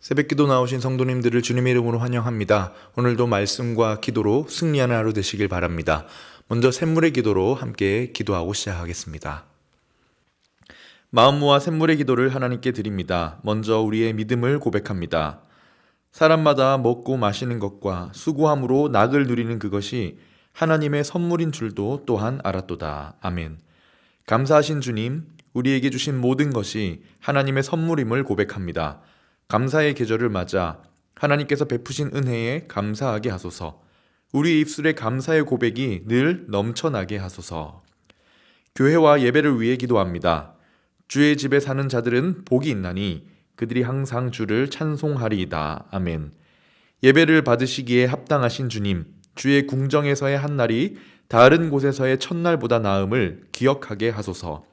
새벽기도 나오신 성도님들을 주님의 이름으로 환영합니다. 오늘도 말씀과 기도로 승리하는 하루 되시길 바랍니다. 먼저 샘물의 기도로 함께 기도하고 시작하겠습니다. 마음 모아 샘물의 기도를 하나님께 드립니다. 먼저 우리의 믿음을 고백합니다. 사람마다 먹고 마시는 것과 수고함으로 낙을 누리는 그것이 하나님의 선물인 줄도 또한 알았도다. 아멘. 감사하신 주님, 우리에게 주신 모든 것이 하나님의 선물임을 고백합니다. 감사의 계절을 맞아 하나님께서 베푸신 은혜에 감사하게 하소서. 우리 입술에 감사의 고백이 늘 넘쳐나게 하소서. 교회와 예배를 위해 기도합니다. 주의 집에 사는 자들은 복이 있나니 그들이 항상 주를 찬송하리이다. 아멘. 예배를 받으시기에 합당하신 주님, 주의 궁정에서의 한 날이 다른 곳에서의 첫날보다 나음을 기억하게 하소서.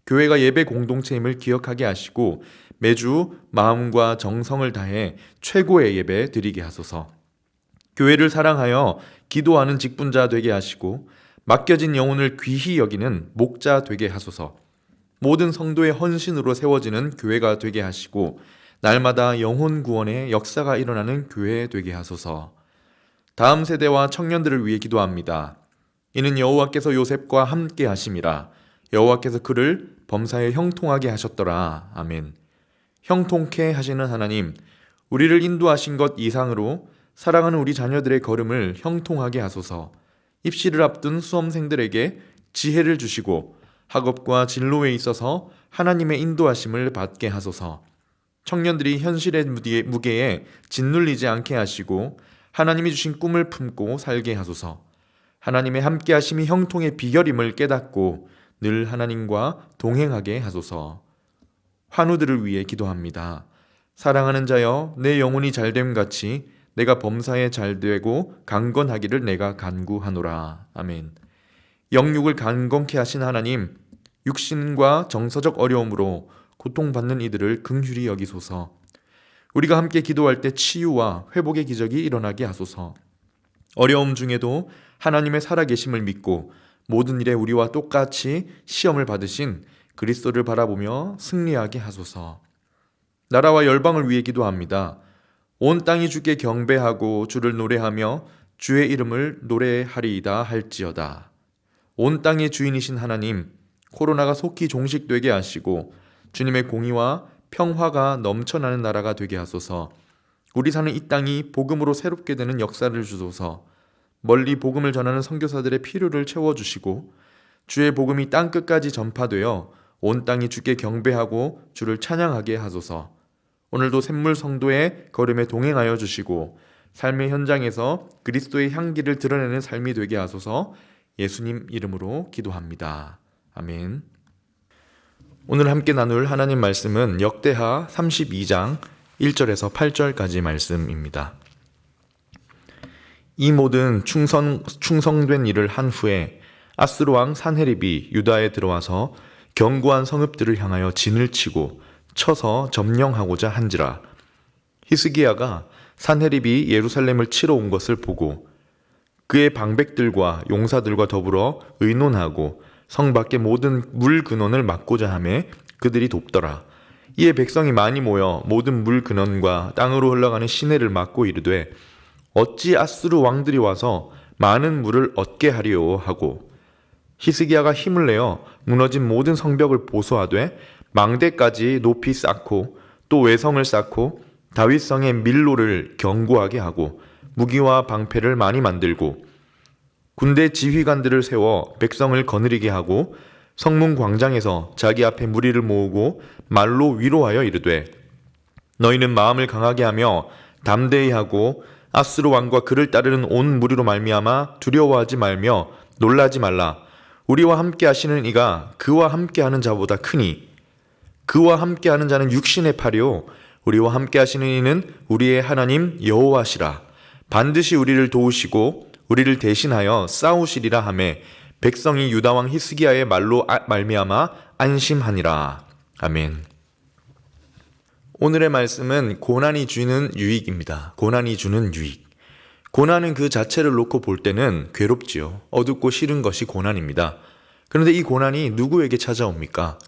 교회가 예배 공동체임을 기억하게 하시고 매주 마음과 정성을 다해 최고의 예배 드리게 하소서. 교회를 사랑하여 기도하는 직분자 되게 하시고 맡겨진 영혼을 귀히 여기는 목자 되게 하소서. 모든 성도의 헌신으로 세워지는 교회가 되게 하시고 날마다 영혼 구원의 역사가 일어나는 교회 되게 하소서. 다음 세대와 청년들을 위해 기도합니다. 이는 여호와께서 요셉과 함께 하심이라. 여호와께서 그를 범사에 형통하게 하셨더라. 아멘. 형통케 하시는 하나님, 우리를 인도하신 것 이상으로 사랑하는 우리 자녀들의 걸음을 형통하게 하소서. 입시를 앞둔 수험생들에게 지혜를 주시고 학업과 진로에 있어서 하나님의 인도하심을 받게 하소서. 청년들이 현실의 무게에 짓눌리지 않게 하시고 하나님이 주신 꿈을 품고 살게 하소서. 하나님의 함께하심이 형통의 비결임을 깨닫고 늘 하나님과 동행하게 하소서. 환우들을 위해 기도합니다. 사랑하는 자여, 내 영혼이 잘됨 같이 내가 범사에 잘되고 강건하기를 내가 간구하노라. 아멘. 영육을 강건케 하신 하나님, 육신과 정서적 어려움으로 고통받는 이들을 긍휼히 여기소서. 우리가 함께 기도할 때 치유와 회복의 기적이 일어나게 하소서. 어려움 중에도 하나님의 살아계심을 믿고 모든 일에 우리와 똑같이 시험을 받으신 그리스도를 바라보며 승리하게 하소서. 나라와 열방을 위해 기도합니다. 온 땅이 주께 경배하고 주를 노래하며 주의 이름을 노래하리이다 할지어다. 온 땅의 주인이신 하나님, 코로나가 속히 종식되게 하시고 주님의 공의와 평화가 넘쳐나는 나라가 되게 하소서. 우리 사는 이 땅이 복음으로 새롭게 되는 역사를 주소서. 멀리 복음을 전하는 선교사들의 필요를 채워주시고 주의 복음이 땅끝까지 전파되어 온 땅이 주께 경배하고 주를 찬양하게 하소서. 오늘도 샘물 성도의 걸음에 동행하여 주시고 삶의 현장에서 그리스도의 향기를 드러내는 삶이 되게 하소서. 예수님 이름으로 기도합니다. 아멘. 오늘 함께 나눌 하나님 말씀은 역대하 32장 1절에서 8절까지 말씀입니다. 이 모든 충성된 일을 한 후에 아스루 왕 산헤립이 유다에 들어와서 견고한 성읍들을 향하여 진을 치고 쳐서 점령하고자 한지라. 히스기야가 산헤립이 예루살렘을 치러 온 것을 보고 그의 방백들과 용사들과 더불어 의논하고 성 밖의 모든 물 근원을 막고자 하매 그들이 돕더라. 이에 백성이 많이 모여 모든 물 근원과 땅으로 흘러가는 시내를 막고 이르되 어찌 아스루 왕들이 와서 많은 물을 얻게 하리요 하고 히스기야가 힘을 내어 무너진 모든 성벽을 보수하되 망대까지 높이 쌓고 또 외성을 쌓고 다윗성의 밀로를 견고하게 하고 무기와 방패를 많이 만들고 군대 지휘관들을 세워 백성을 거느리게 하고 성문 광장에서 자기 앞에 무리를 모으고 말로 위로하여 이르되 너희는 마음을 강하게 하며 담대히 하고 아스루 왕과 그를 따르는 온 무리로 말미암아 두려워하지 말며 놀라지 말라. 우리와 함께 하시는 이가 그와 함께 하는 자보다 크니 그와 함께 하는 자는 육신의 팔이요 우리와 함께 하시는 이는 우리의 하나님 여호와시라. 반드시 우리를 도우시고 우리를 대신하여 싸우시리라 하매 백성이 유다 왕 히스기야의 말로 말미암아 안심하니라. 아멘. 오늘의 말씀은 고난이 주는 유익입니다. 고난이 주는 유익. 고난은 그 자체를 놓고 볼 때는 괴롭지요. 어둡고 싫은 것이 고난입니다. 그런데 이 고난이 누구에게 찾아옵니까?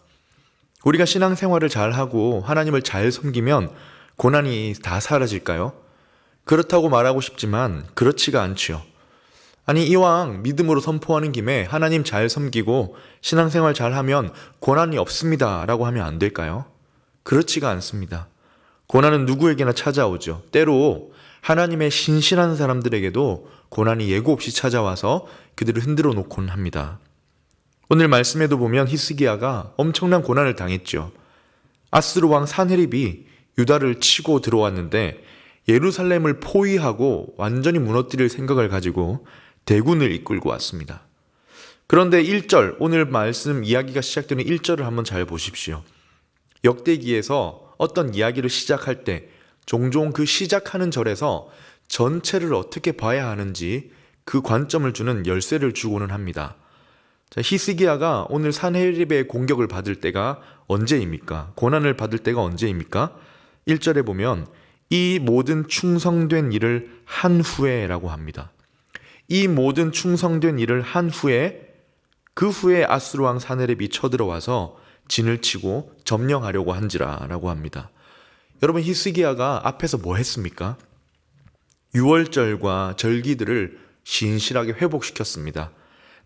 우리가 신앙생활을 잘하고 하나님을 잘 섬기면 고난이 다 사라질까요? 그렇다고 말하고 싶지만 그렇지가 않지요. 아니, 이왕 믿음으로 선포하는 김에 하나님 잘 섬기고 신앙생활 잘 하면 고난이 없습니다 라고 하면 안 될까요? 그렇지가 않습니다. 고난은 누구에게나 찾아오죠. 때로 하나님의 신실한 사람들에게도 고난이 예고 없이 찾아와서 그들을 흔들어 놓곤 합니다. 오늘 말씀에도 보면 히스기야가 엄청난 고난을 당했죠. 아스루 왕 산헤립이 유다를 치고 들어왔는데 예루살렘을 포위하고 완전히 무너뜨릴 생각을 가지고 대군을 이끌고 왔습니다. 그런데 1절, 오늘 말씀 이야기가 시작되는 1절을 한번 잘 보십시오. 역대기에서 어떤 이야기를 시작할 때 종종 그 시작하는 절에서 전체를 어떻게 봐야 하는지 그 관점을 주는 열쇠를 주고는 합니다. 자, 히스기야가 오늘 산헤립의 공격을 받을 때가 언제입니까? 고난을 받을 때가 언제입니까? 1절에 보면 이 모든 충성된 일을 한 후에 라고 합니다. 이 모든 충성된 일을 한 후에, 그 후에 아스루 왕 산헤립이 쳐들어와서 진을 치고 점령하려고 한지라 라고 합니다. 여러분, 히스기야가 앞에서 뭐 했습니까? 유월절과 절기들을 신실하게 회복시켰습니다.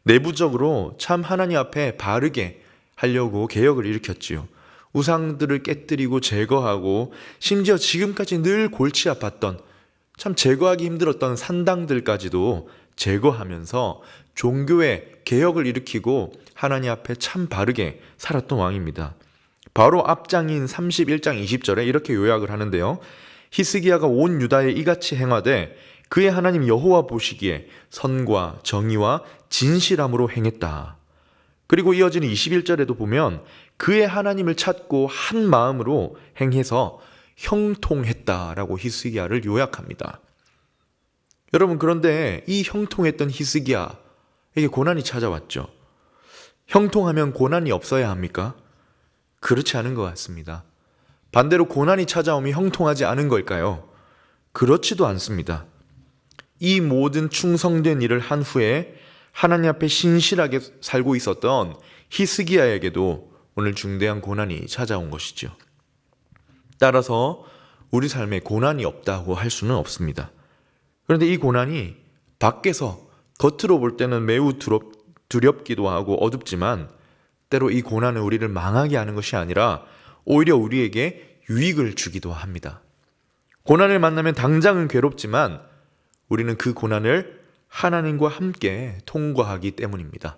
내부적으로 참 하나님 앞에 바르게 하려고 개혁을 일으켰지요. 우상들을 깨뜨리고 제거하고 심지어 지금까지 늘 골치 아팠던, 참 제거하기 힘들었던 산당들까지도 제거하면서 종교의 개혁을 일으키고 하나님 앞에 참 바르게 살았던 왕입니다. 바로 앞장인 31장 20절에 이렇게 요약을 하는데요. 히스기야가 온 유다에 이같이 행하되 그의 하나님 여호와 보시기에 선과 정의와 진실함으로 행했다. 그리고 이어지는 21절에도 보면 그의 하나님을 찾고 한 마음으로 행해서 형통했다라고 히스기야를 요약합니다. 여러분, 그런데 이 형통했던 히스기야에게 고난이 찾아왔죠. 형통하면 고난이 없어야 합니까? 그렇지 않은 것 같습니다. 반대로 고난이 찾아오면 형통하지 않은 걸까요? 그렇지도 않습니다. 이 모든 충성된 일을 한 후에 하나님 앞에 신실하게 살고 있었던 히스기야에게도 오늘 중대한 고난이 찾아온 것이죠. 따라서 우리 삶에 고난이 없다고 할 수는 없습니다. 그런데 이 고난이 밖에서 겉으로 볼 때는 매우 두렵기도 하고 어둡지만 때로 이 고난은 우리를 망하게 하는 것이 아니라 오히려 우리에게 유익을 주기도 합니다. 고난을 만나면 당장은 괴롭지만 우리는 그 고난을 하나님과 함께 통과하기 때문입니다.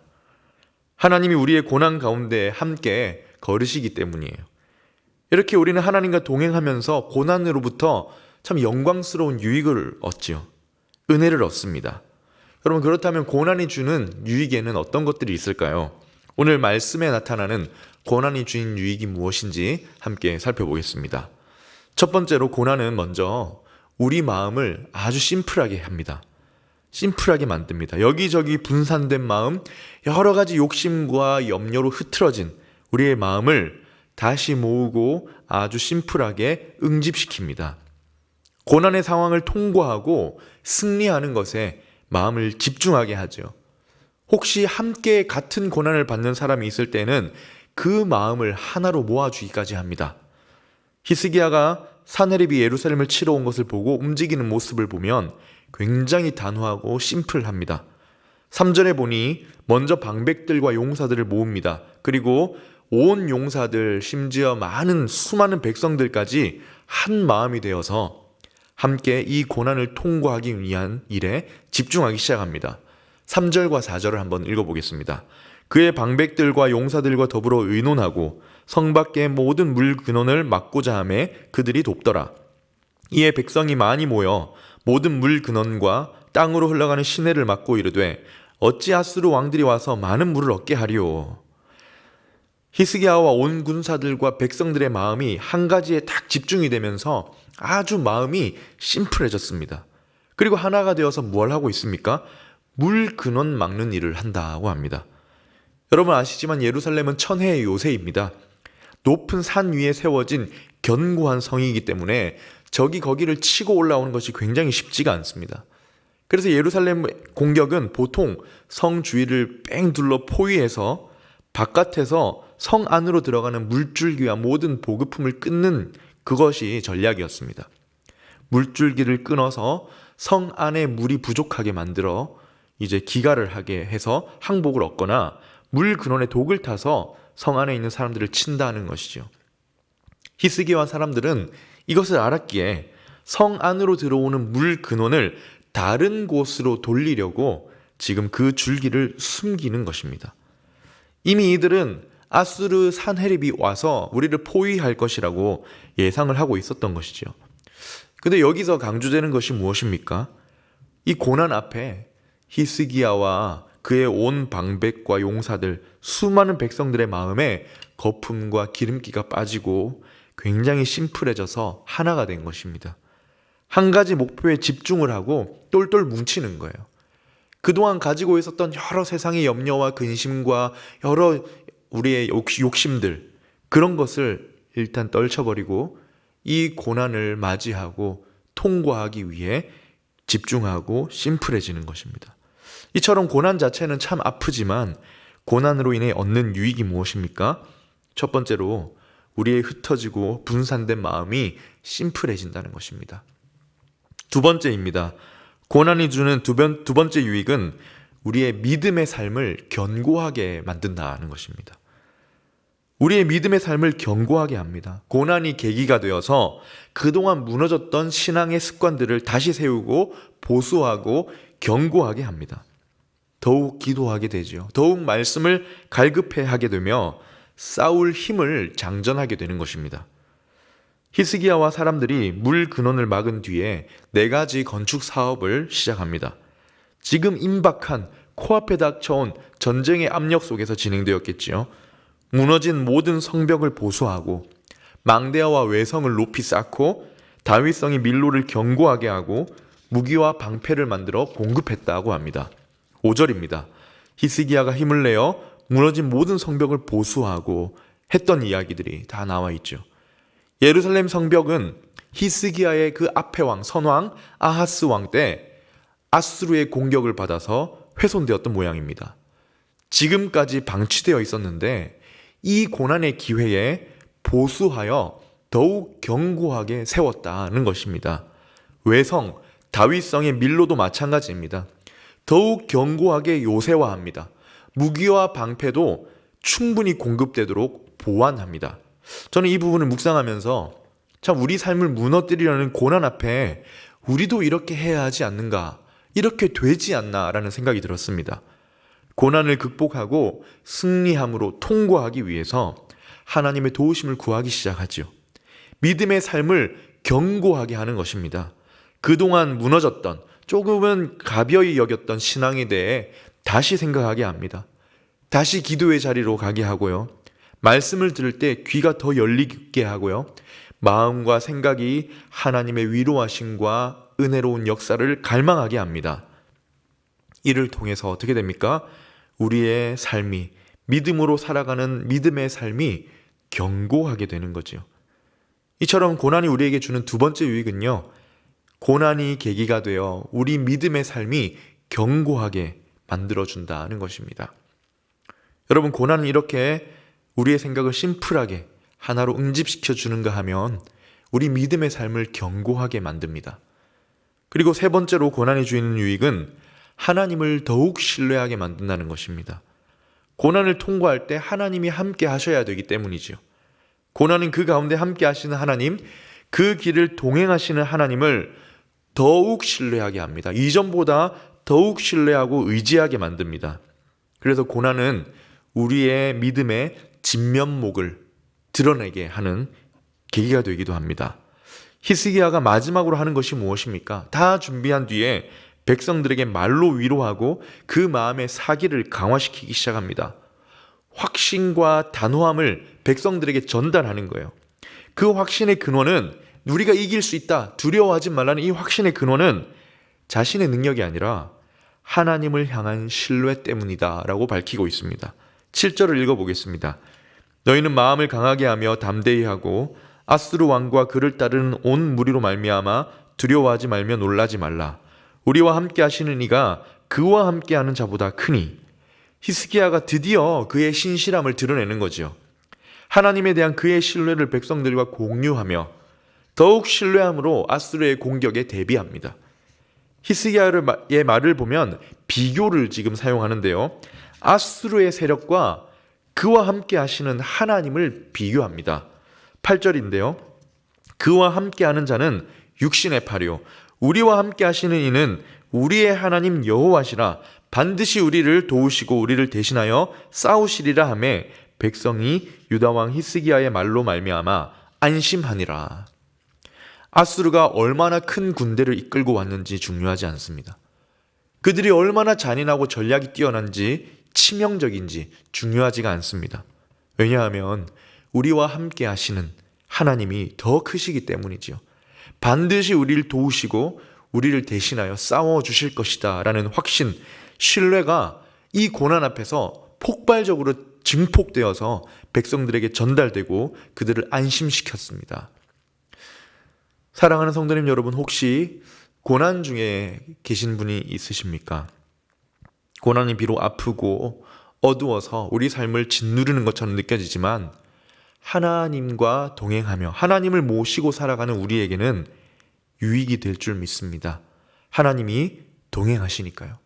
하나님이 우리의 고난 가운데 함께 걸으시기 때문이에요. 이렇게 우리는 하나님과 동행하면서 고난으로부터 참 영광스러운 유익을 얻지요. 은혜를 얻습니다. 여러분, 그렇다면 고난이 주는 유익에는 어떤 것들이 있을까요? 오늘 말씀에 나타나는 고난이 주는 유익이 무엇인지 함께 살펴보겠습니다. 첫 번째로 고난은 먼저 우리 마음을 아주 심플하게 합니다. 심플하게 만듭니다. 여기저기 분산된 마음, 여러 가지 욕심과 염려로 흐트러진 우리의 마음을 다시 모으고 아주 심플하게 응집시킵니다. 고난의 상황을 통과하고 승리하는 것에 마음을 집중하게 하죠. 혹시 함께 같은 고난을 받는 사람이 있을 때는 그 마음을 하나로 모아주기까지 합니다. 히스기야가 산헤립이 예루살렘을 치러 온 것을 보고 움직이는 모습을 보면 굉장히 단호하고 심플합니다. 3절에 보니 먼저 방백들과 용사들을 모읍니다. 그리고 온 용사들, 심지어 수많은 백성들까지 한 마음이 되어서 함께 이 고난을 통과하기 위한 일에 집중하기 시작합니다. 3절과 4절을 한번 읽어보겠습니다. 그의 방백들과 용사들과 더불어 의논하고 성 밖의 모든 물 근원을 막고자 하며 그들이 돕더라. 이에 백성이 많이 모여 모든 물 근원과 땅으로 흘러가는 시내를 막고 이르되 어찌 아스루 왕들이 와서 많은 물을 얻게 하리오. 히스기야와 온 군사들과 백성들의 마음이 한 가지에 딱 집중이 되면서 아주 마음이 심플해졌습니다. 그리고 하나가 되어서 뭘 하고 있습니까? 물 근원 막는 일을 한다고 합니다. 여러분 아시지만 예루살렘은 천혜의 요새입니다. 높은 산 위에 세워진 견고한 성이기 때문에 적이 거기를 치고 올라오는 것이 굉장히 쉽지가 않습니다. 그래서 예루살렘 공격은 보통 성 주위를 뺑 둘러 포위해서 바깥에서 성 안으로 들어가는 물줄기와 모든 보급품을 끊는 그것이 전략이었습니다. 물줄기를 끊어서 성 안에 물이 부족하게 만들어 이제 기갈을 하게 해서 항복을 얻거나 물 근원에 독을 타서 성 안에 있는 사람들을 친다는 것이죠. 히스기야와 사람들은 이것을 알았기에 성 안으로 들어오는 물 근원을 다른 곳으로 돌리려고 지금 그 줄기를 숨기는 것입니다. 이미 이들은 아수르 산헤립이 와서 우리를 포위할 것이라고 예상을 하고 있었던 것이죠. 근데 여기서 강조되는 것이 무엇입니까? 이 고난 앞에 히스기야와 그의 온 방백과 용사들, 수많은 백성들의 마음에 거품과 기름기가 빠지고 굉장히 심플해져서 하나가 된 것입니다. 한 가지 목표에 집중을 하고 똘똘 뭉치는 거예요. 그동안 가지고 있었던 여러 세상의 염려와 근심과 여러 우리의 욕심들, 그런 것을 일단 떨쳐버리고 이 고난을 맞이하고 통과하기 위해 집중하고 심플해지는 것입니다. 이처럼 고난 자체는 참 아프지만 고난으로 인해 얻는 유익이 무엇입니까? 첫 번째로 우리의 흩어지고 분산된 마음이 심플해진다는 것입니다. 두 번째입니다. 고난이 주는 두 번째 유익은 우리의 믿음의 삶을 견고하게 만든다는 것입니다. 우리의 믿음의 삶을 견고하게 합니다. 고난이 계기가 되어서 그동안 무너졌던 신앙의 습관들을 다시 세우고 보수하고 견고하게 합니다. 더욱 기도하게 되죠. 더욱 말씀을 갈급해 하게 되며 싸울 힘을 장전하게 되는 것입니다. 히스기야와 사람들이 물 근원을 막은 뒤에 4가지 건축 사업을 시작합니다. 지금 임박한 코앞에 닥쳐온 전쟁의 압력 속에서 진행되었겠지요. 무너진 모든 성벽을 보수하고 망대와 외성을 높이 쌓고 다윗성이 밀로를 견고하게 하고 무기와 방패를 만들어 공급했다고 합니다. 5절입니다. 히스기야가 힘을 내어 무너진 모든 성벽을 보수하고 했던 이야기들이 다 나와 있죠. 예루살렘 성벽은 히스기야의 그 앞의 왕, 선왕 아하스 왕 때 아수르의 공격을 받아서 훼손되었던 모양입니다. 지금까지 방치되어 있었는데 이 고난의 기회에 보수하여 더욱 견고하게 세웠다는 것입니다. 외성, 다윗성의 밀로도 마찬가지입니다. 더욱 견고하게 요새화합니다. 무기와 방패도 충분히 공급되도록 보완합니다. 저는 이 부분을 묵상하면서 참 우리 삶을 무너뜨리려는 고난 앞에 우리도 이렇게 해야 하지 않는가, 이렇게 되지 않나라는 생각이 들었습니다. 고난을 극복하고 승리함으로 통과하기 위해서 하나님의 도우심을 구하기 시작하죠. 믿음의 삶을 견고하게 하는 것입니다. 그동안 무너졌던, 조금은 가벼이 여겼던 신앙에 대해 다시 생각하게 합니다. 다시 기도의 자리로 가게 하고요. 말씀을 들을 때 귀가 더 열리게 하고요. 마음과 생각이 하나님의 위로하심과 은혜로운 역사를 갈망하게 합니다. 이를 통해서 어떻게 됩니까? 우리의 삶이, 믿음으로 살아가는 믿음의 삶이 견고하게 되는 거죠. 이처럼 고난이 우리에게 주는 두 번째 유익은요, 고난이 계기가 되어 우리 믿음의 삶이 견고하게 만들어준다는 것입니다. 여러분, 고난은 이렇게 우리의 생각을 심플하게 하나로 응집시켜 주는가 하면 우리 믿음의 삶을 견고하게 만듭니다. 그리고 세 번째로 고난이 주는 유익은 하나님을 더욱 신뢰하게 만든다는 것입니다. 고난을 통과할 때 하나님이 함께 하셔야 되기 때문이죠. 고난은 그 가운데 함께 하시는 하나님, 그 길을 동행하시는 하나님을 더욱 신뢰하게 합니다. 이전보다 더욱 신뢰하고 의지하게 만듭니다. 그래서 고난은 우리의 믿음의 진면목을 드러내게 하는 계기가 되기도 합니다. 히스기야가 마지막으로 하는 것이 무엇입니까? 다 준비한 뒤에 백성들에게 말로 위로하고 그 마음의 사기를 강화시키기 시작합니다. 확신과 단호함을 백성들에게 전달하는 거예요. 그 확신의 근원은 우리가 이길 수 있다, 두려워하지 말라는 이 확신의 근원은 자신의 능력이 아니라 하나님을 향한 신뢰 때문이다 라고 밝히고 있습니다. 7절을 읽어보겠습니다. 너희는 마음을 강하게 하며 담대히 하고 아수르 왕과 그를 따르는 온 무리로 말미암아 두려워하지 말며 놀라지 말라. 우리와 함께 하시는 이가 그와 함께 하는 자보다 크니. 히스기야가 드디어 그의 신실함을 드러내는 거죠. 하나님에 대한 그의 신뢰를 백성들과 공유하며 더욱 신뢰함으로 아수르의 공격에 대비합니다. 히스기야의 말을 보면 비교를 지금 사용하는데요. 아수르의 세력과 그와 함께 하시는 하나님을 비교합니다. 8절인데요. 그와 함께하는 자는 육신의 팔이요 우리와 함께 하시는 이는 우리의 하나님 여호와시라. 반드시 우리를 도우시고 우리를 대신하여 싸우시리라 하매 백성이 유다 왕 히스기야의 말로 말미암아 안심하니라. 아수르가 얼마나 큰 군대를 이끌고 왔는지 중요하지 않습니다. 그들이 얼마나 잔인하고 전략이 뛰어난지 치명적인지 중요하지가 않습니다. 왜냐하면 우리와 함께 하시는 하나님이 더 크시기 때문이지요. 반드시 우리를 도우시고 우리를 대신하여 싸워주실 것이다 라는 확신, 신뢰가 이 고난 앞에서 폭발적으로 증폭되어서 백성들에게 전달되고 그들을 안심시켰습니다. 사랑하는 성도님 여러분, 혹시 고난 중에 계신 분이 있으십니까? 고난이 비록 아프고 어두워서 우리 삶을 짓누르는 것처럼 느껴지지만 하나님과 동행하며 하나님을 모시고 살아가는 우리에게는 유익이 될 줄 믿습니다. 하나님이 동행하시니까요.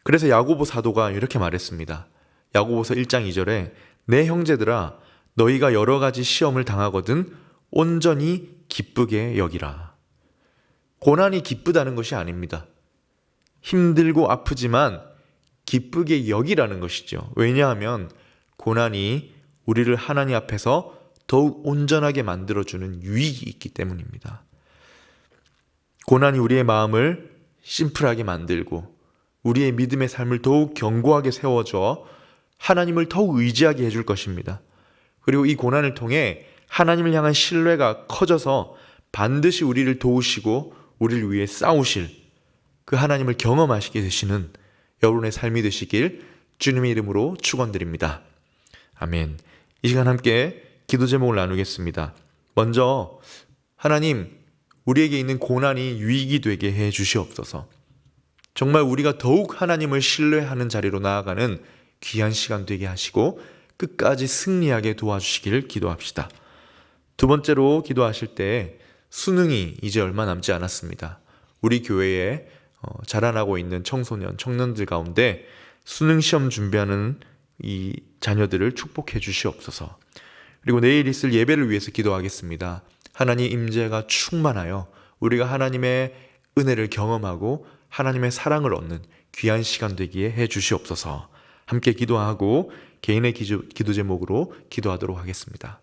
그래서 야고보 사도가 이렇게 말했습니다. 야고보서 1장 2절에 내 형제들아 너희가 여러 가지 시험을 당하거든 온전히 기쁘게 여기라. 고난이 기쁘다는 것이 아닙니다. 힘들고 아프지만 기쁘게 여기라는 것이죠. 왜냐하면 고난이 우리를 하나님 앞에서 더욱 온전하게 만들어주는 유익이 있기 때문입니다. 고난이 우리의 마음을 심플하게 만들고 우리의 믿음의 삶을 더욱 견고하게 세워줘 하나님을 더욱 의지하게 해줄 것입니다. 그리고 이 고난을 통해 하나님을 향한 신뢰가 커져서 반드시 우리를 도우시고 우리를 위해 싸우실 그 하나님을 경험하시게 되시는 여러분의 삶이 되시길 주님의 이름으로 축원드립니다. 아멘. 이 시간 함께 기도 제목을 나누겠습니다. 먼저 하나님, 우리에게 있는 고난이 유익이 되게 해 주시옵소서. 정말 우리가 더욱 하나님을 신뢰하는 자리로 나아가는 귀한 시간 되게 하시고 끝까지 승리하게 도와주시기를 기도합시다. 두 번째로 기도하실 때 수능이 이제 얼마 남지 않았습니다. 우리 교회에 자라나고 있는 청소년, 청년들 가운데 수능 시험 준비하는 이 자녀들을 축복해 주시옵소서. 그리고 내일 있을 예배를 위해서 기도하겠습니다. 하나님 임재가 충만하여 우리가 하나님의 은혜를 경험하고 하나님의 사랑을 얻는 귀한 시간 되기에 해 주시옵소서. 함께 기도하고 개인의 기도 제목으로 기도하도록 하겠습니다.